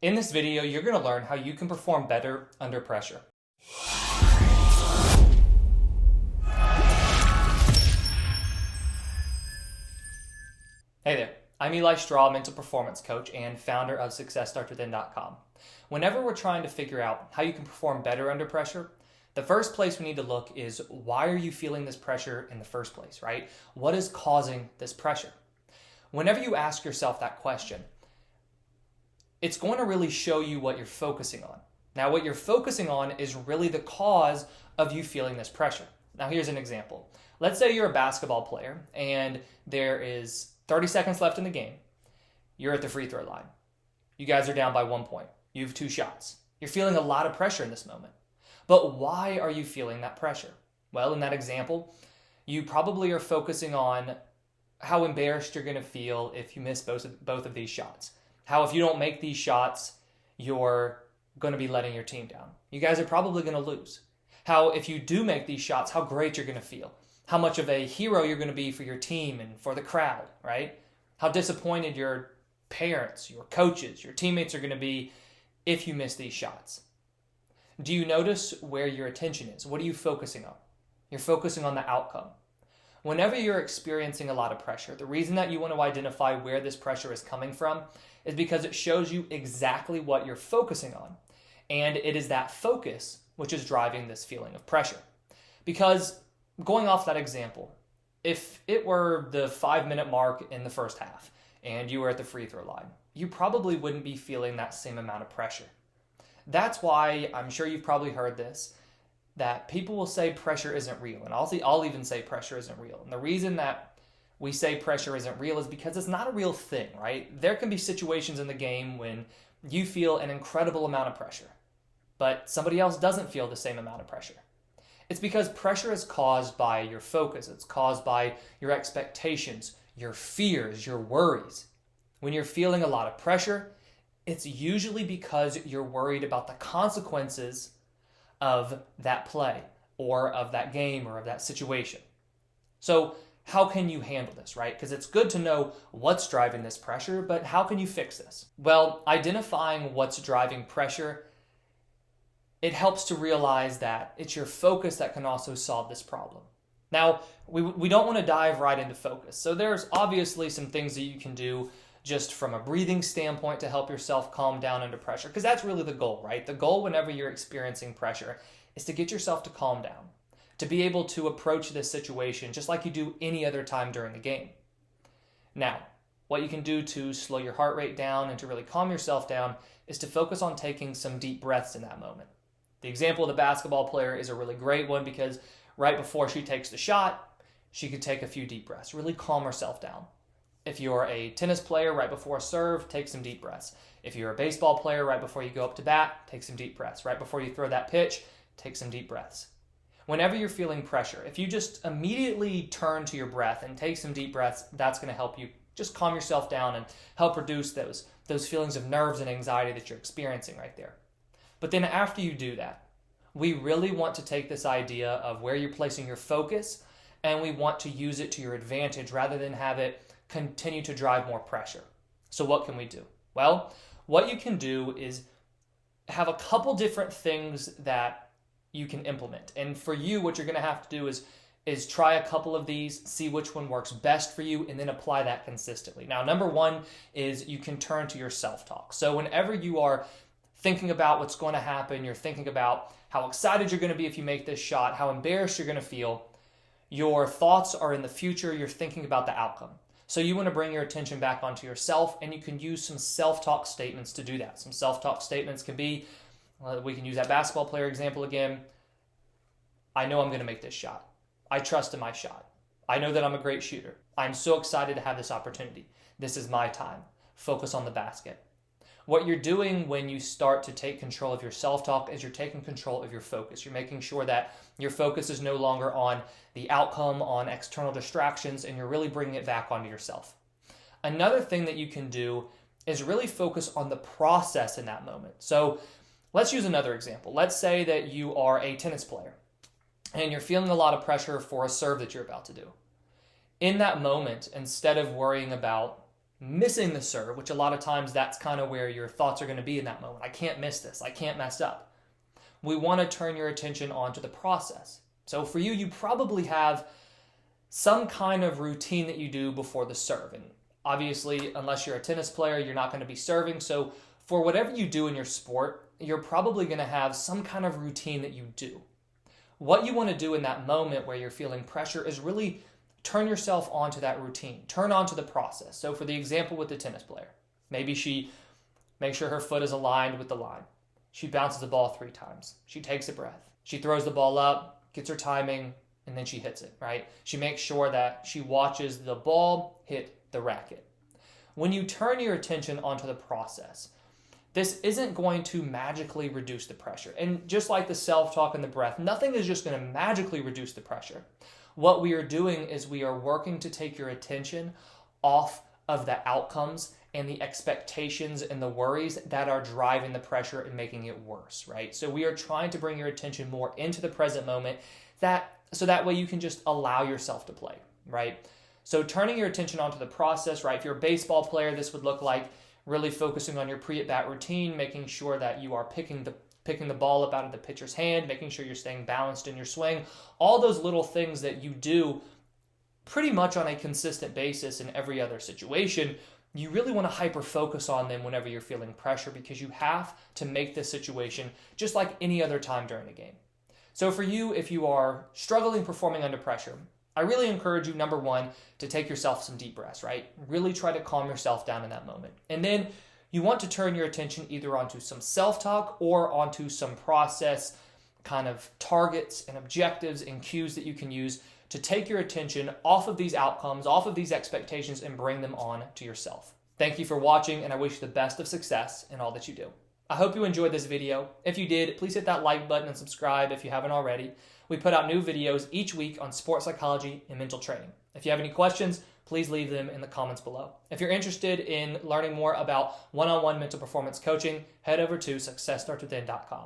In this video, you're going to learn how you can perform better under pressure. Hey there, I'm Eli Straw, mental performance coach and founder of SuccessStartsWithin.com. Whenever we're trying to figure out how you can perform better under pressure, the first place we need to look is, why are you feeling this pressure in the first place, right? What is causing this pressure? Whenever you ask yourself that question, it's going to really show you what you're focusing on. Now, what you're focusing on is really the cause of you feeling this pressure. Now, here's an example. Let's say you're a basketball player and there is 30 seconds left in the game. You're at the free throw line. You guys are down by 1 point. You have 2 shots. You're feeling a lot of pressure in this moment. But why are you feeling that pressure? Well, in that example, you probably are focusing on how embarrassed you're going to feel if you miss both of these shots. How if you don't make these shots, you're going to be letting your team down. You guys are probably going to lose. How if you do make these shots, how great you're going to feel. How much of a hero you're going to be for your team and for the crowd, right? How disappointed your parents, your coaches, your teammates are going to be if you miss these shots. Do you notice where your attention is? What are you focusing on? You're focusing on the outcome. Whenever you're experiencing a lot of pressure, the reason that you want to identify where this pressure is coming from is because it shows you exactly what you're focusing on. And it is that focus which is driving this feeling of pressure. Because going off that example, if it were the 5-minute mark in the first half and you were at the free throw line, you probably wouldn't be feeling that same amount of pressure. That's why, I'm sure you've probably heard this, that people will say pressure isn't real. And I'll even say pressure isn't real. And the reason that we say pressure isn't real is because it's not a real thing, right? There can be situations in the game when you feel an incredible amount of pressure, but somebody else doesn't feel the same amount of pressure. It's because pressure is caused by your focus. It's caused by your expectations, your fears, your worries. When you're feeling a lot of pressure, it's usually because you're worried about the consequences of that play or of that game or of that situation. So how can you handle this, right? Because it's good to know what's driving this pressure, but how can you fix this? Well, identifying what's driving pressure, it helps to realize that it's your focus that can also solve this problem. Now, we don't want to dive right into focus. So there's obviously some things that you can do just from a breathing standpoint to help yourself calm down under pressure, because that's really the goal, right? The goal whenever you're experiencing pressure is to get yourself to calm down, to be able to approach this situation just like you do any other time during the game. Now, what you can do to slow your heart rate down and to really calm yourself down is to focus on taking some deep breaths in that moment. The example of the basketball player is a really great one because right before she takes the shot, she could take a few deep breaths, really calm herself down. If you're a tennis player, right before a serve, take some deep breaths. If you're a baseball player, right before you go up to bat, take some deep breaths. Right before you throw that pitch, take some deep breaths. Whenever you're feeling pressure, if you just immediately turn to your breath and take some deep breaths, that's going to help you just calm yourself down and help reduce those feelings of nerves and anxiety that you're experiencing right there. But then after you do that, we really want to take this idea of where you're placing your focus and we want to use it to your advantage rather than have it continue to drive more pressure. So what can we do? Well, what you can do is have a couple different things that you can implement. And for you, what you're going to have to do is try a couple of these, see which one works best for you, and then apply that consistently. Now, number one is you can turn to your self-talk. So whenever you are thinking about what's going to happen, you're thinking about how excited you're going to be if you make this shot, how embarrassed you're going to feel, your thoughts are in the future, you're thinking about the outcome. So you want to bring your attention back onto yourself, and you can use some self-talk statements to do that. Some self-talk statements can be, we can use that basketball player example again. I know I'm going to make this shot. I trust in my shot. I know that I'm a great shooter. I'm so excited to have this opportunity. This is my time. Focus on the basket. What you're doing when you start to take control of your self-talk is you're taking control of your focus. You're making sure that your focus is no longer on the outcome, on external distractions, and you're really bringing it back onto yourself. Another thing that you can do is really focus on the process in that moment. So let's use another example. Let's say that you are a tennis player and you're feeling a lot of pressure for a serve that you're about to do. In that moment, instead of worrying about missing the serve, which a lot of times that's kind of where your thoughts are going to be in that moment. I can't miss this. I can't mess up. We want to turn your attention onto the process. So for you, you probably have some kind of routine that you do before the serve. And obviously, unless you're a tennis player, you're not going to be serving. So for whatever you do in your sport, you're probably going to have some kind of routine that you do. What you want to do in that moment where you're feeling pressure is really turn yourself onto that routine. Turn onto the process. So for the example with the tennis player, maybe she makes sure her foot is aligned with the line. She bounces the ball 3 times. She takes a breath. She throws the ball up, gets her timing, and then she hits it, right? She makes sure that she watches the ball hit the racket. When you turn your attention onto the process, this isn't going to magically reduce the pressure. And just like the self-talk and the breath, nothing is just going to magically reduce the pressure. What we are doing is we are working to take your attention off of the outcomes and the expectations and the worries that are driving the pressure and making it worse, right? So we are trying to bring your attention more into the present moment so that way you can just allow yourself to play, right? So turning your attention onto the process, right? If you're a baseball player, this would look like really focusing on your pre-at-bat routine, making sure that you are picking the ball up out of the pitcher's hand, making sure you're staying balanced in your swing, all those little things that you do pretty much on a consistent basis in every other situation. You really want to hyper-focus on them whenever you're feeling pressure because you have to make this situation just like any other time during a game. So for you, if you are struggling performing under pressure, I really encourage you, number one, to take yourself some deep breaths, right? Really try to calm yourself down in that moment. And then you want to turn your attention either onto some self-talk or onto some process kind of targets and objectives and cues that you can use to take your attention off of these outcomes, off of these expectations, and bring them on to yourself. Thank you for watching, and I wish you the best of success in all that you do. I hope you enjoyed this video. If you did, please hit that like button and subscribe if you haven't already. We put out new videos each week on sports psychology and mental training. If you have any questions, please leave them in the comments below. If you're interested in learning more about one-on-one mental performance coaching, head over to successstartswithin.com.